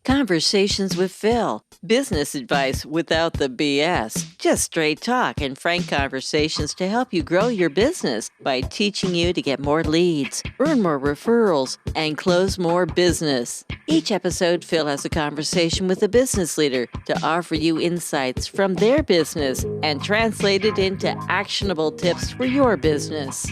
Conversations with Phil. Business advice without the BS. Just straight talk and frank conversations to help you grow your business by teaching you to get more leads, earn more referrals, and close more business. Each episode, Phil has a conversation with a business leader to offer you insights from their business and translate it into actionable tips for your business.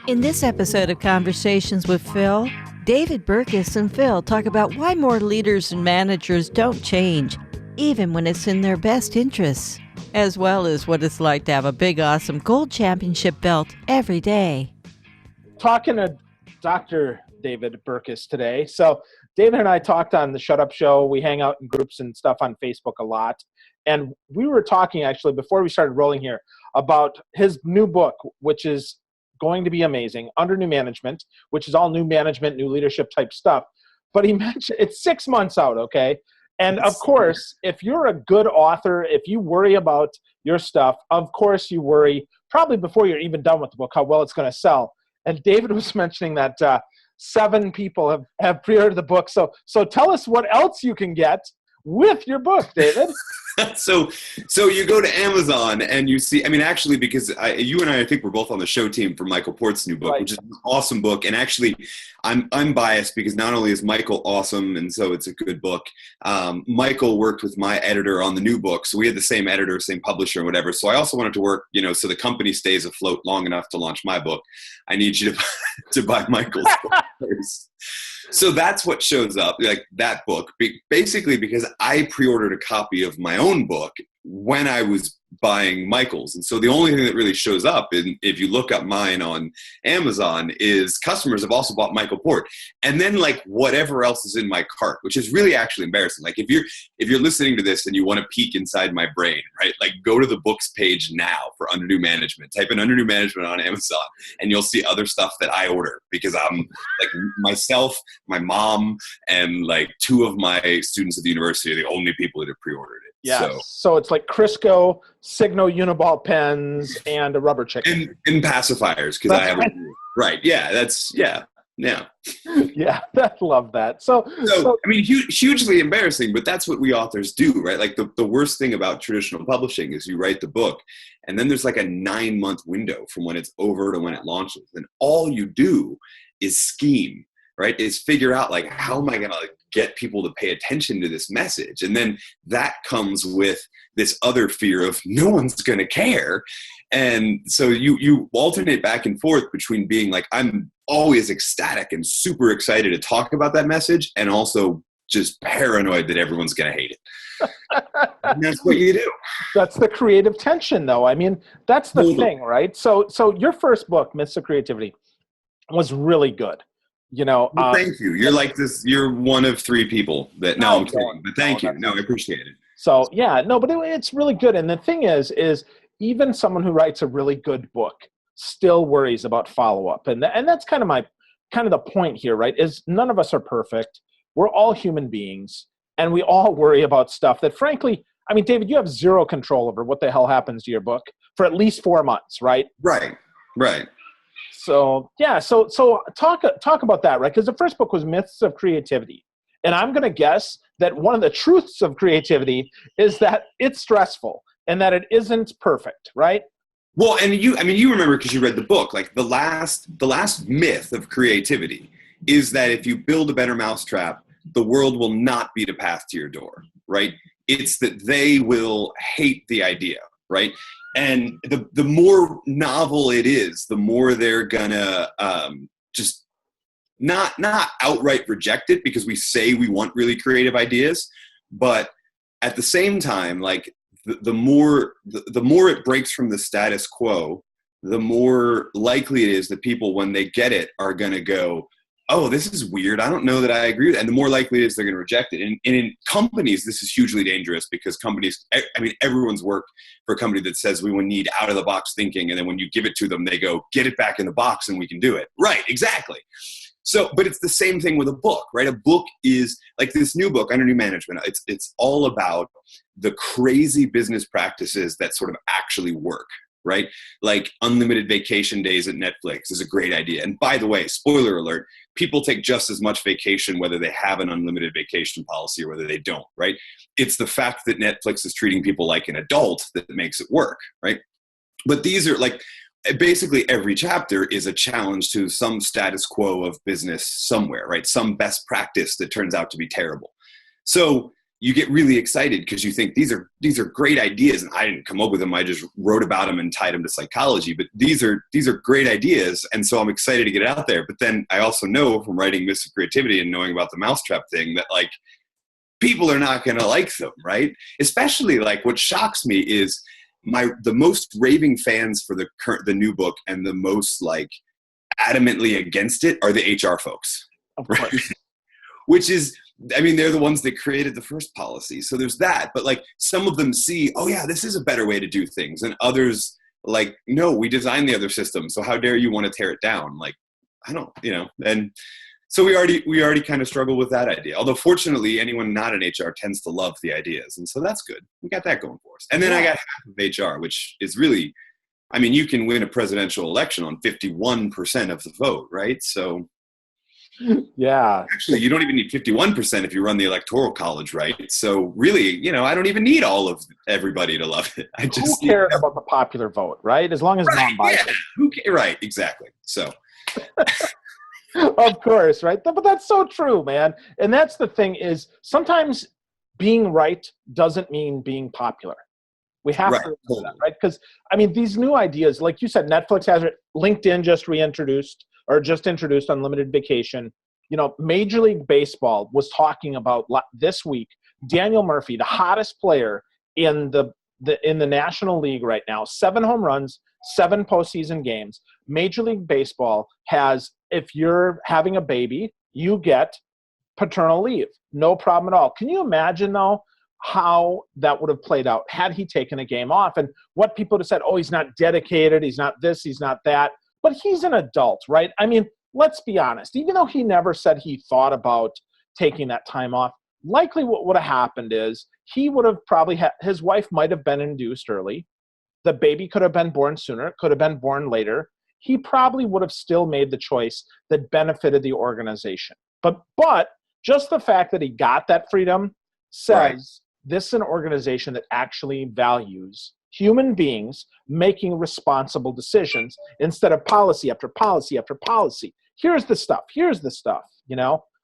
In this episode of Conversations with Phil, David Burkus and Phil talk about why more leaders and managers don't change, even when it's in their best interests, as well as what it's like to have a big, awesome gold championship belt every day. Talking to Dr. David Burkus today. So David and I talked on the Shut Up Show. We hang out in groups and stuff on Facebook a lot. And we were talking actually before we started rolling here about his new book, which is going to be amazing, Under New Management, which is all new management, new leadership type stuff. But he mentioned it's 6 months out, okay? And of course, if you're a good author, if you worry about your stuff, of course you worry probably before you're even done with the book, how well it's going to sell. And David was mentioning that 7 people have pre-ordered the book. So tell us what else you can get with your book, David. So you go to Amazon and you see, I mean, actually, because you and I think we're both on the show team for Michael Port's new book, right, which is an awesome book. And actually, I'm biased because not only is Michael awesome, and so it's a good book, Michael worked with my editor on the new book. So we had the same editor, same publisher, and whatever. So I also wanted to work, so the company stays afloat long enough to launch my book. I need you to buy Michael's book first. So that's what shows up, like that book, basically because I pre-ordered a copy of my own book when I was buying Michael's. And so the only thing that really shows up, and if you look up mine on Amazon, is customers have also bought Michael Port. And then like whatever else is in my cart, which is really actually embarrassing. Like if you're listening to this and you want to peek inside my brain, right? Like go to the books page now for Under New Management. Type in Under New Management on Amazon and you'll see other stuff that I order because I'm like myself, my mom, and like 2 of my students at the university are the only people that have pre-ordered it. Yeah, so it's like Crisco, Signo Uniball pens, and a rubber chicken. And pacifiers, because I have a right. Yeah, yeah. Yeah, I love that. So I mean, hugely embarrassing, but that's what we authors do, right? Like the worst thing about traditional publishing is you write the book, and then there's like a 9-month window from when it's over to when it launches, and all you do is scheme. Right, is figure out like how am I going to get people to pay attention to this message, and then that comes with this other fear of no one's going to care, and so you alternate back and forth between being like I'm always ecstatic and super excited to talk about that message, and also just paranoid that everyone's going to hate it. And that's what you do. That's the creative tension, though. I mean, that's the thing, right? So your first book, Myths of Creativity, was really good. Well, thank you. You're like this. You're one of 3 people that. No, I'm kidding. But thank you. No, I appreciate it. So yeah, no, but it's really good. And the thing is even someone who writes a really good book still worries about follow up, and that's kind of the point here, right? Is none of us are perfect. We're all human beings, and we all worry about stuff that, frankly, I mean, David, you have zero control over what the hell happens to your book for at least 4 months, right? Right. So yeah, so talk about that, right? Because the first book was Myths of Creativity, and I'm going to guess that one of the truths of creativity is that it's stressful and that it isn't perfect, right? Well, and you remember because you read the book. Like the last myth of creativity is that if you build a better mousetrap, the world will not beat a path to your door, right? It's that they will hate the idea, right? And the more novel it is, the more they're gonna just not outright reject it because we say we want really creative ideas, but at the same time, like the more it breaks from the status quo, the more likely it is that people, when they get it, are gonna go, oh, this is weird. I don't know that I agree with it. And the more likely it is they're going to reject it. And in companies, this is hugely dangerous because companies, I mean, everyone's worked for a company that says we will need out-of-the-box thinking. And then when you give it to them, they go, get it back in the box and we can do it. Right, exactly. So, but it's the same thing with a book, right? A book is like this new book, Under New Management. It's all about the crazy business practices that sort of actually work, right? Like unlimited vacation days at Netflix is a great idea. And by the way, spoiler alert, people take just as much vacation whether they have an unlimited vacation policy or whether they don't, right? It's the fact that Netflix is treating people like an adult that makes it work, right? But these are like, basically every chapter is a challenge to some status quo of business somewhere, right? Some best practice that turns out to be terrible. So you get really excited because you think these are great ideas, and I didn't come up with them. I just wrote about them and tied them to psychology. But these are great ideas, and so I'm excited to get it out there. But then I also know from writing Myths of Creativity and knowing about the mousetrap thing that like people are not going to like them, right? Especially like what shocks me is the most raving fans for the new book and the most like adamantly against it are the HR folks, of course. Right? Which is, I mean, they're the ones that created the first policy. So there's that. But like some of them see, oh yeah, this is a better way to do things. And others like, no, we designed the other system. So how dare you want to tear it down? Like, I don't, and so we already kind of struggle with that idea. Although fortunately, anyone not in HR tends to love the ideas. And so that's good. We got that going for us. And then I got half of HR, which is really, I mean, you can win a presidential election on 51% of the vote, right? So yeah. Actually, you don't even need 51% if you run the electoral college, right? So really, I don't even need all of everybody to love it. I just who cares about the popular vote, right? As long as non-biased. Yeah, right, exactly. So of course, right? But that's so true, man. And that's the thing is sometimes being right doesn't mean being popular. We have to remember that, right? Because, I mean, these new ideas, like you said, Netflix has it, LinkedIn just introduced unlimited vacation. Major League Baseball was talking about this week, Daniel Murphy, the hottest player in the National League right now, 7 home runs, 7 postseason games. Major League Baseball has, if you're having a baby, you get paternal leave. No problem at all. Can you imagine, though, how that would have played out had he taken a game off? And what people would have said, oh, he's not dedicated, he's not this, he's not that. But he's an adult, right? I mean, let's be honest. Even though he never said he thought about taking that time off, likely what would have happened is he would have probably his wife might have been induced early. The baby could have been born sooner, could have been born later. He probably would have still made the choice that benefited the organization. But just the fact that he got that freedom says this is an organization that actually values human beings making responsible decisions instead of policy after policy after policy. Here's the stuff.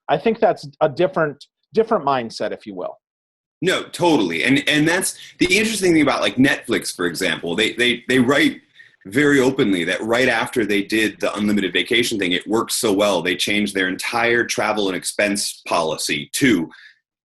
I think that's a different mindset, if you will. No, totally. And that's the interesting thing about like Netflix, for example. They write very openly that right after they did the unlimited vacation thing, it worked so well, they changed their entire travel and expense policy to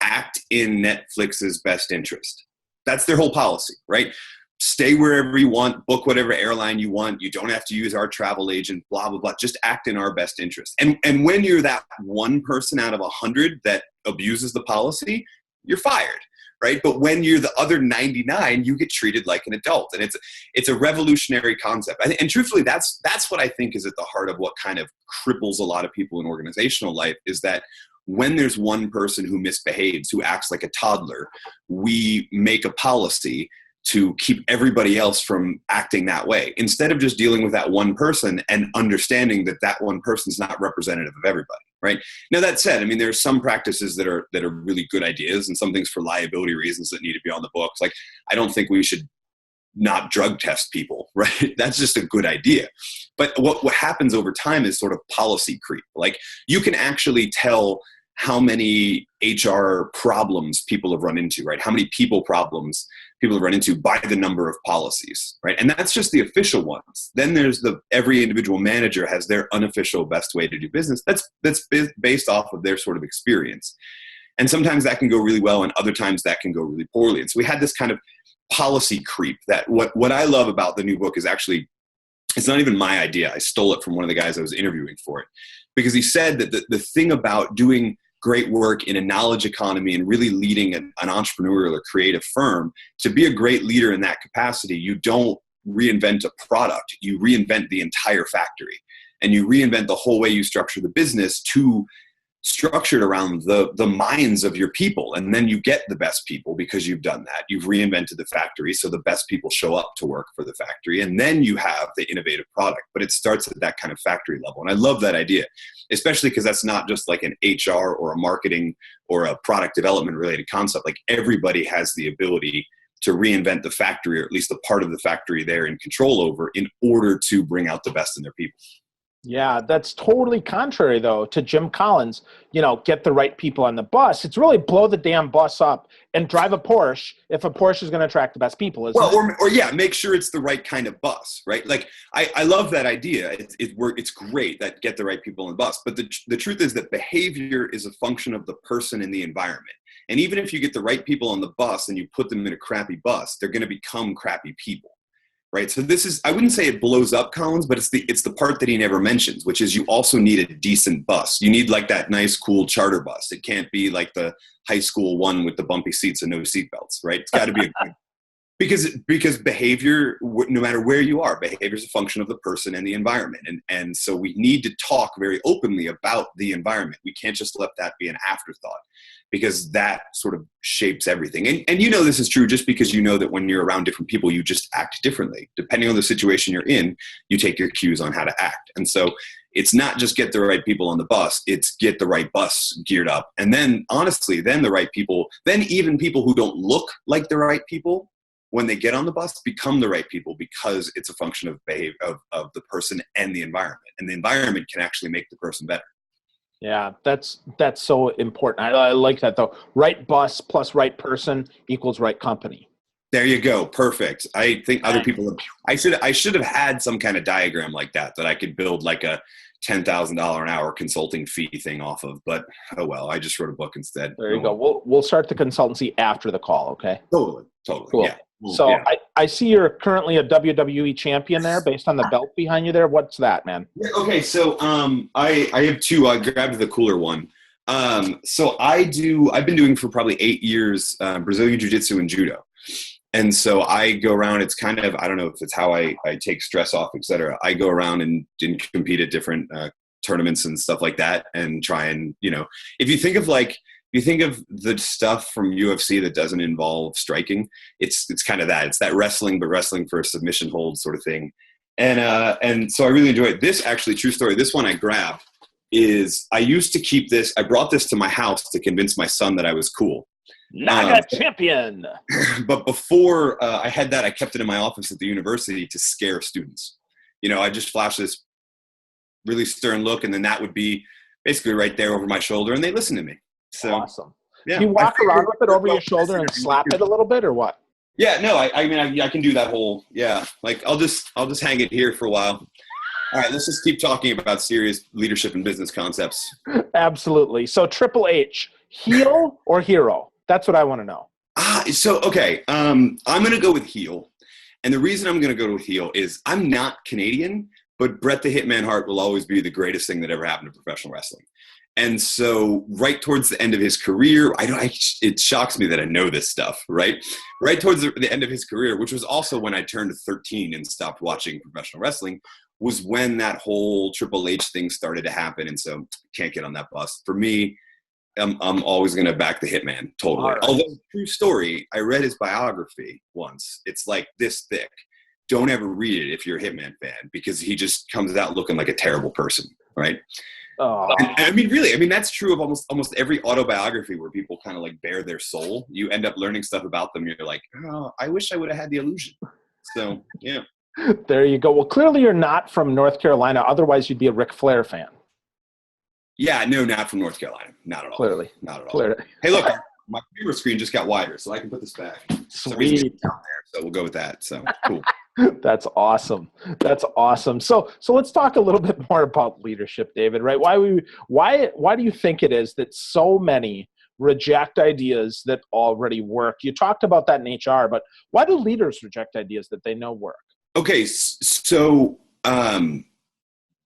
act in Netflix's best interest. That's their whole policy, right? Stay wherever you want, book whatever airline you want. You don't have to use our travel agent, blah, blah, blah. Just act in our best interest. And when you're that one person out of 100 that abuses the policy, you're fired, right? But when you're the other 99, you get treated like an adult. And it's a revolutionary concept. And truthfully, that's what I think is at the heart of what kind of cripples a lot of people in organizational life, is that when there's one person who misbehaves, who acts like a toddler, we make a policy to keep everybody else from acting that way, instead of just dealing with that one person and understanding that that one person's not representative of everybody, right? Now, that said, I mean, there are some practices that are really good ideas, and some things for liability reasons that need to be on the books. Like, I don't think we should not drug test people, right? That's just a good idea. But what happens over time is sort of policy creep. Like, you can actually tell how many HR problems people have run into, right? How many people problems people have run into by the number of policies, right? And that's just the official ones. Then there's every individual manager has their unofficial best way to do business. That's based off of their sort of experience. And sometimes that can go really well, and other times that can go really poorly. And so we had this kind of policy creep that what I love about the new book is actually, it's not even my idea. I stole it from one of the guys I was interviewing for it, because he said that the thing about doing great work in a knowledge economy and really leading an entrepreneurial or creative firm, to be a great leader in that capacity, you don't reinvent a product, you reinvent the entire factory, and you reinvent the whole way you structure the business to structure it around the minds of your people. And then you get the best people because you've done that. You've reinvented the factory, so the best people show up to work for the factory, and then you have the innovative product. But it starts at that kind of factory level. And I love that idea. especially because that's not just like an HR or a marketing or a product development related concept. Like everybody has the ability to reinvent the factory, or at least a part of the factory they're in control over, in order to bring out the best in their people. Yeah, that's totally contrary, though, to Jim Collins, get the right people on the bus. It's really blow the damn bus up and drive a Porsche if a Porsche is going to attract the best people, isn't it? Or yeah, make sure it's the right kind of bus, right? Like, I love that idea. It's great that get the right people on the bus. But the truth is that behavior is a function of the person and the environment. And even if you get the right people on the bus and you put them in a crappy bus, they're going to become crappy people. Right. So this is, I wouldn't say it blows up Collins, but it's the part that he never mentions, which is you also need a decent bus. You need like that nice, cool charter bus. It can't be like the high school one with the bumpy seats and no seatbelts. Right. It's got to be because behavior, no matter where you are, behavior is a function of the person and the environment. And so we need to talk very openly about the environment. We can't just let that be an afterthought, because that sort of shapes everything. And this is true just because that when you're around different people, you just act differently. Depending on the situation you're in, you take your cues on how to act. And so it's not just get the right people on the bus, it's get the right bus geared up. And then honestly, then the right people, then even people who don't look like the right people, when they get on the bus, become the right people, because it's a function of the person and the environment. And the environment can actually make the person better. Yeah, that's so important. I like that, though. Right bus plus right person equals right company. There you go. Perfect. I think other people, I should have had some kind of diagram like that I could build like a $10,000 an hour consulting fee thing off of, but oh well, I just wrote a book instead. There you go. We'll start the consultancy after the call. Okay. Totally. Cool. Yeah. So yeah. I see you're currently a WWE champion there, based on the belt behind you there. What's that, man? Yeah, okay, so I have two. I grabbed the cooler one. So I've been doing for probably 8 years Brazilian Jiu-Jitsu and Judo. And so I go around, it's kind of, I don't know if it's how I take stress off, et cetera. I go around and compete at different tournaments and stuff like that, and try and, if you think of the stuff from UFC that doesn't involve striking, it's kind of that. It's that wrestling, but wrestling for a submission hold sort of thing. And so I really enjoy it. This actually, true story, this one I grabbed is, I used to keep this, I brought this to my house to convince my son that I was cool. Naga champion. But before I had that, I kept it in my office at the university to scare students. I just flash this really stern look, and then that would be basically right there over my shoulder, and they listen to me. So, awesome. Yeah. Do you walk around with it over your shoulder and slap it a little bit, or what? Yeah, no, I mean, I can do that whole, like I'll just hang it here for a while. All right, let's just keep talking about serious leadership and business concepts. Absolutely. So Triple H, heel or hero? That's what I want to know. Okay. I'm going to go with heel. And the reason I'm going to go with heel is I'm not Canadian, but Bret the Hitman Hart will always be the greatest thing that ever happened to professional wrestling. And so right towards the end of his career, it shocks me that I know this stuff, right? Right towards the end of his career, which was also when I turned 13 and stopped watching professional wrestling, was when that whole Triple H thing started to happen. And so can't get on that bus. For me, I'm always going to back the Hitman, totally. Right. Although, true story, I read his biography once. It's like this thick. Don't ever read it if you're a Hitman fan, because he just comes out looking like a terrible person, right? Oh. And I mean, really, that's true of almost every autobiography where people kind of like bare their soul. You end up learning stuff about them. You're like, oh, I wish I would have had the illusion. So, yeah. There you go. Well, clearly you're not from North Carolina. Otherwise, you'd be a Ric Flair fan. Yeah, no, not from North Carolina. Not at all. Clearly. Not at all. Clearly. Hey, look, my camera screen just got wider, so I can put this back. Sweet. Down there, so we'll go with that. So, cool. That's awesome. That's awesome. So let's talk a little bit more about leadership, David, right? Why do you think it is that so many reject ideas that already work? You talked about that in HR, but why do leaders reject ideas that they know work? Okay, so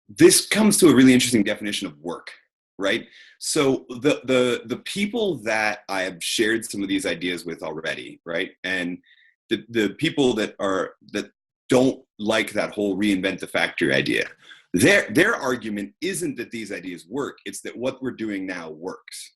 this comes to a really interesting definition of work, right? So the people that I have shared some of these ideas with already, right? And the people that don't like that whole reinvent the factory idea, their argument isn't that these ideas work. It's that what we're doing now works,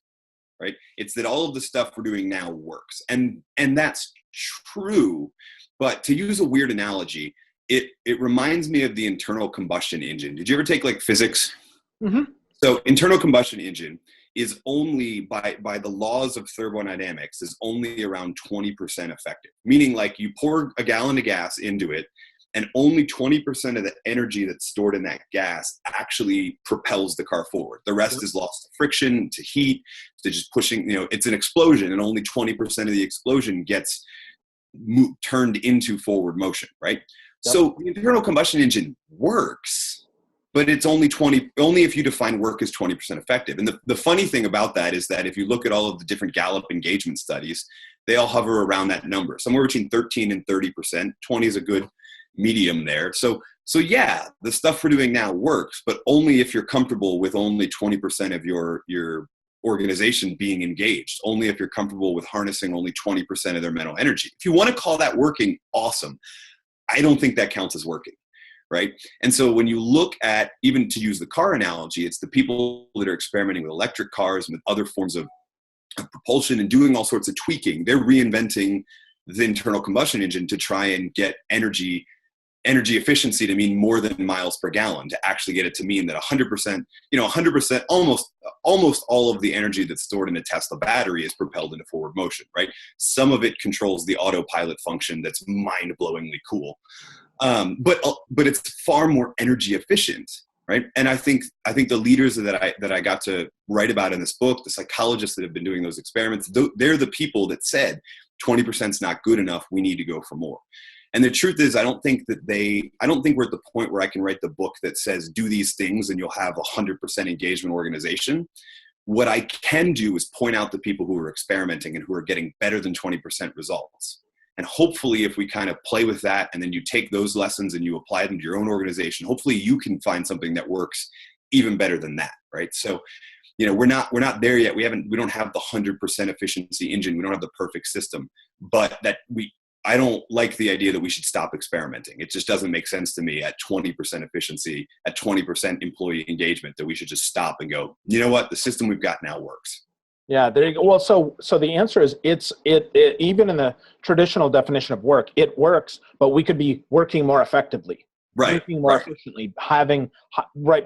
right? It's that all of the stuff we're doing now works. And that's true. But to use a weird analogy, it reminds me of the internal combustion engine. Did you ever take like physics? Mm-hmm. So internal combustion engine is only by the laws of thermodynamics is only around 20% effective. Meaning like you pour a gallon of gas into it and only 20% of the energy that's stored in that gas actually propels the car forward. The rest is lost to friction, to heat, to just pushing, it's an explosion and only 20% of the explosion gets turned into forward motion, right? Yep. So the internal combustion engine works, but it's only if you define work as 20% effective. And the funny thing about that is that if you look at all of the different Gallup engagement studies, they all hover around that number, somewhere between 13 and 30%. 20 is a good medium there. So yeah, the stuff we're doing now works, but only if you're comfortable with only 20% of your organization being engaged, only if you're comfortable with harnessing only 20% of their mental energy. If you want to call that working, awesome. I don't think that counts as working. Right. And so when you look at, even to use the car analogy, it's the people that are experimenting with electric cars and with other forms of propulsion and doing all sorts of tweaking. They're reinventing the internal combustion engine to try and get energy efficiency to mean more than miles per gallon, to actually get it to mean that 100%, almost all of the energy that's stored in a Tesla battery is propelled into forward motion, right? Some of it controls the autopilot function that's mind-blowingly cool. But it's far more energy efficient, right? And I think the leaders that I got to write about in this book, the psychologists that have been doing those experiments, they're the people that said 20% is not good enough. We need to go for more. And the truth is, I don't think we're at the point where I can write the book that says do these things and you'll have 100% engagement organization. What I can do is point out the people who are experimenting and who are getting better than 20% results. And hopefully if we kind of play with that and then you take those lessons and you apply them to your own organization, hopefully you can find something that works even better than that, right? So, we're not there yet. We don't have the 100% efficiency engine. We don't have the perfect system, but I don't like the idea that we should stop experimenting. It just doesn't make sense to me at 20% efficiency, at 20% employee engagement, that we should just stop and go, you know what, the system we've got now works. Yeah, there you go. Well, so the answer is it even in the traditional definition of work, it works, but we could be working more effectively, working more efficiently,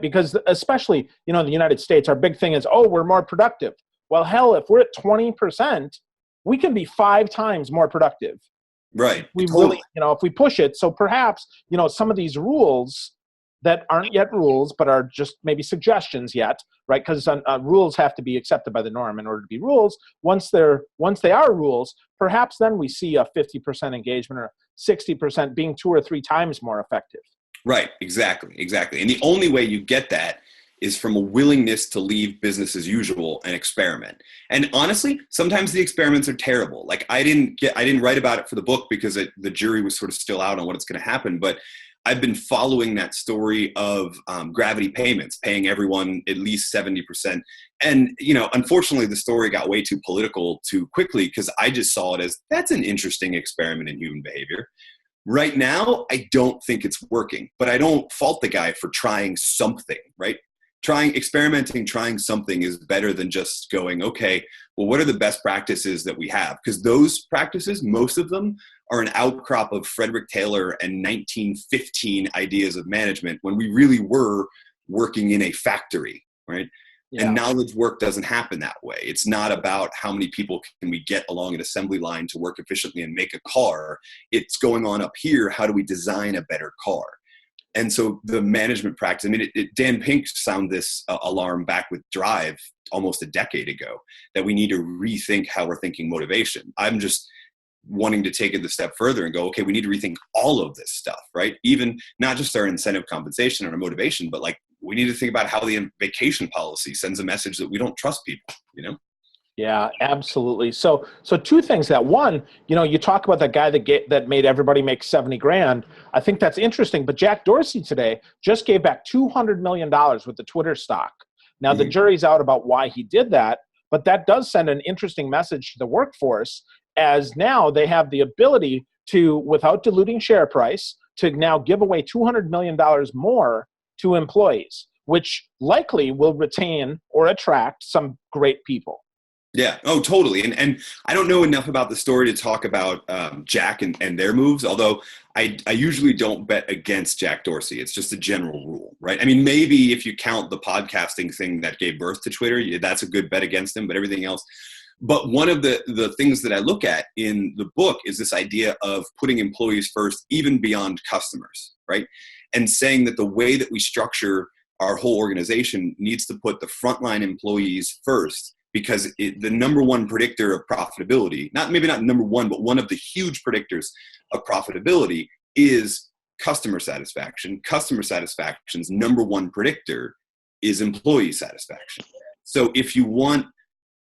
because especially, in the United States, our big thing is, we're more productive. Well, hell, if we're at 20%, we can be 5 times more productive. Right. We really, if we push it. So perhaps, some of these rules that aren't yet rules, but are just maybe suggestions yet, right? Because rules have to be accepted by the norm in order to be rules. Once they are rules, perhaps then we see a 50% engagement or 60% being 2 or 3 times more effective. Right. Exactly. And the only way you get that is from a willingness to leave business as usual and experiment. And honestly, sometimes the experiments are terrible. Like I didn't write about it for the book because the jury was sort of still out on what's going to happen. But I've been following that story of gravity payments, paying everyone at least 70%. And, unfortunately, the story got way too political too quickly because I just saw it as that's an interesting experiment in human behavior. Right now, I don't think it's working, but I don't fault the guy for trying something, right? Experimenting, trying something is better than just going, okay, well, what are the best practices that we have? Because those practices, most of them are an outcrop of Frederick Taylor and 1915 ideas of management when we really were working in a factory, right? Yeah. And knowledge work doesn't happen that way. It's not about how many people can we get along an assembly line to work efficiently and make a car. It's going on up here. How do we design a better car? And so the management practice, Dan Pink sounded this alarm back with Drive almost a decade ago, that we need to rethink how we're thinking motivation. I'm just wanting to take it a step further and go, okay, we need to rethink all of this stuff, right? Even not just our incentive compensation and our motivation, but like we need to think about how the vacation policy sends a message that we don't trust people, Yeah, absolutely. So 2 things. That one, you talk about that guy that made everybody make $70,000. I think that's interesting. But Jack Dorsey today just gave back $200 million with the Twitter stock. Now the jury's out about why he did that, but that does send an interesting message to the workforce, as now they have the ability to, without diluting share price, to now give away $200 million more to employees, which likely will retain or attract some great people. Yeah. Oh, totally. And I don't know enough about the story to talk about Jack and their moves, although I usually don't bet against Jack Dorsey. It's just a general rule, right? I mean, maybe if you count the podcasting thing that gave birth to Twitter, that's a good bet against him, but everything else. But one of the things that I look at in the book is this idea of putting employees first, even beyond customers, right? And saying that the way that we structure our whole organization needs to put the frontline employees first, because the number one predictor of profitability, maybe not number one, but one of the huge predictors of profitability is customer satisfaction. Customer satisfaction's number one predictor is employee satisfaction. So if you want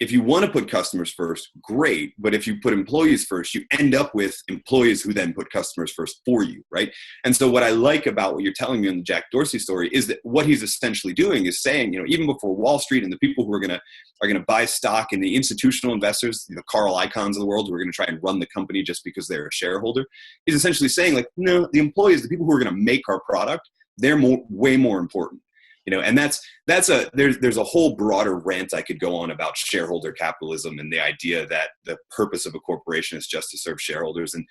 to put customers first, great. But if you put employees first, you end up with employees who then put customers first for you, right? And so what I like about what you're telling me in the Jack Dorsey story is that what he's essentially doing is saying, even before Wall Street and the people who are going to buy stock and the institutional investors, Carl Icahns of the world who are going to try and run the company just because they're a shareholder, he's essentially saying, like, no, the employees, the people who are going to make our product, they're way more important. And there's a whole broader rant I could go on about shareholder capitalism and the idea that the purpose of a corporation is just to serve shareholders. And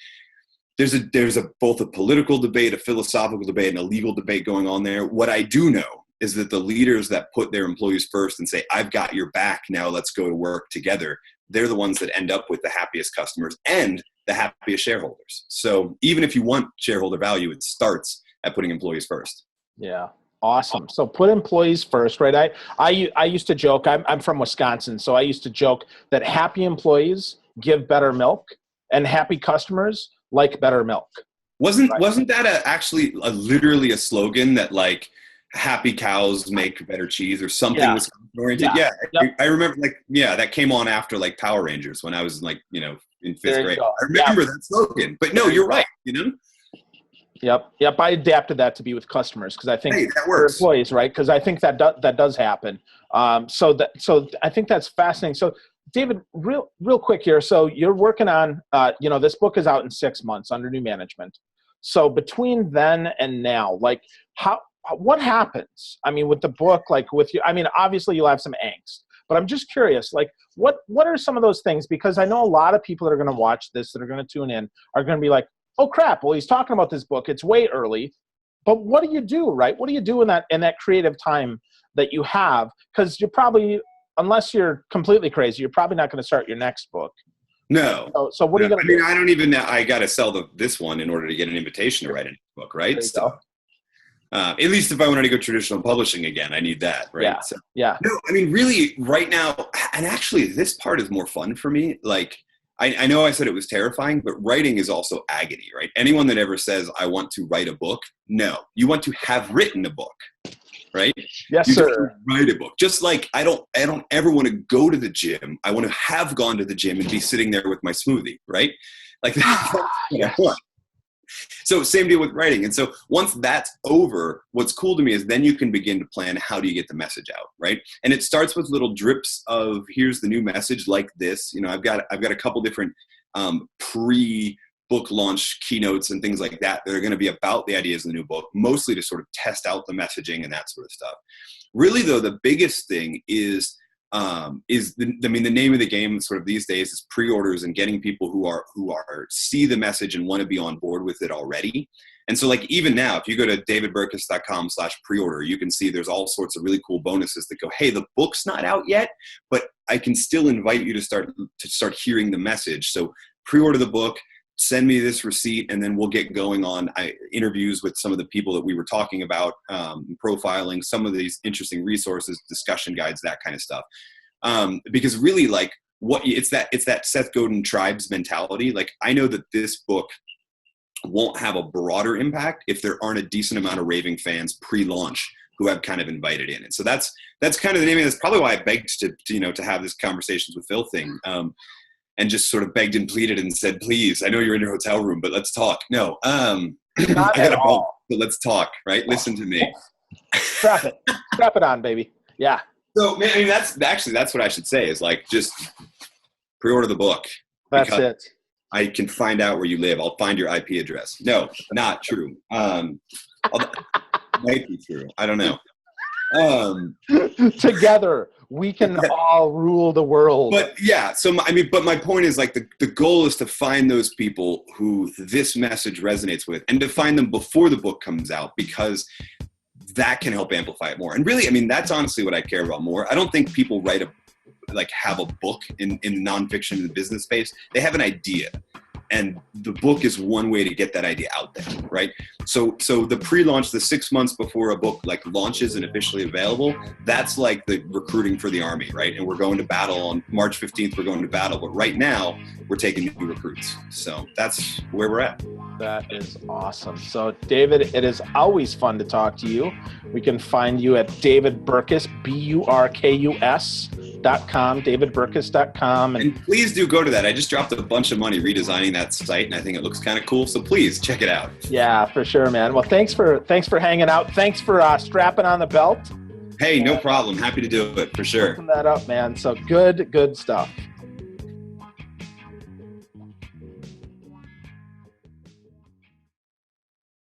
there's both a political debate, a philosophical debate, and a legal debate going on there. What I do know is that the leaders that put their employees first and say, I've got your back, now let's go to work together, they're the ones that end up with the happiest customers and the happiest shareholders. So even if you want shareholder value, it starts at putting employees first. Yeah. Awesome. So put employees first, right? I used to joke, I'm from Wisconsin, so I used to joke that happy employees give better milk and happy customers like better milk. Wasn't that actually literally a slogan that, like, happy cows make better cheese or something Wisconsin oriented? Yeah. Yep. I remember, that came on after, like, Power Rangers when I was, like, in fifth grade. I remember that slogan. But no, you're right, Yep. I adapted that to be with customers because I think that works. For employees, right? Because I think that does happen. So I think that's fascinating. So David, real quick here. So you're working on, this book is out in 6 months under new management. So between then and now, like, what happens? I mean, with the book, like with you, I mean, obviously you'll have some angst, but I'm just curious, like, what are some of those things? Because I know a lot of people that are going to watch this, that are going to tune in, are going to be like, oh crap, well, he's talking about this book. It's way early. But what do you do, right? What do you do in that creative time that you have? Because you're probably, unless you're completely crazy, you're probably not going to start your next book. No. So what are you going to do? I don't even know. I got to sell this one in order to get an invitation to write a book, right? So, at least if I wanted to go traditional publishing again, I need that, right? Yeah. So, yeah. No, I mean, really right now, and actually this part is more fun for me. Like, I know I said it was terrifying, but writing is also agony, right? Anyone that ever says, I want to write a book, no. You want to have written a book, right? Yes, you sir. Write a book. Just like I don't ever want to go to the gym. I want to have gone to the gym and be sitting there with my smoothie, right? Like that's what I want. So same deal with writing. And so once that's over, what's cool to me is then you can begin to plan, how do you get the message out, right? And it starts with little drips of, here's the new message, like this. I've got a couple different pre-book launch keynotes and things like that are going to be about the ideas of the new book, mostly to sort of test out the messaging and that sort of stuff. Really, though, the biggest thing is the name of the game sort of these days is pre-orders and getting people who are see the message and want to be on board with it already. And so, like, even now, if you go to davidburkus.com/pre-order, you can see there's all sorts of really cool bonuses that go, hey, the book's not out yet, but I can still invite you to start hearing the message. So pre-order the book, send me this receipt, and then we'll get going on interviews with some of the people that we were talking about, profiling some of these interesting resources, discussion guides, that kind of stuff. Because really, like, it's that Seth Godin tribes mentality. Like, I know that this book won't have a broader impact if there aren't a decent amount of raving fans pre-launch who have kind of invited in. And so that's kind of the name of it. That's probably why I begged to have this conversations with Phil thing. And just sort of begged and pleaded and said, please, I know you're in your hotel room, but let's talk. No, I got a bump, but let's talk, right? Listen to me. Strap it on, baby. Yeah. So, man, I mean, that's what I should say is, like, just pre-order the book. That's it. I can find out where you live. I'll find your IP address. No, not true. Might be true. I don't know. Together, we can all rule the world. But yeah, so my point is like the goal is to find those people who this message resonates with, and to find them before the book comes out, because that can help amplify it more. And really, I mean, that's honestly what I care about more. I don't think people have a book in nonfiction in the business space. They have an idea. And the book is one way to get that idea out there, right? So the pre-launch, the 6 months before a book like launches and officially available, that's like the recruiting for the army, right? And we're going to battle on March 15th, we're going to battle. But right now, we're taking new recruits. So that's where we're at. That is awesome. So David, it is always fun to talk to you. We can find you at David Burkus, BURKUS.com, davidburkus.com. And please do go to that. I just dropped a bunch of money redesigning that site, and I think it looks kind of cool. So please check it out. Yeah, for sure, man. Well, thanks for hanging out. Thanks for strapping on the belt. Hey, no problem. Happy to do it for sure. Open that up, man. So good stuff.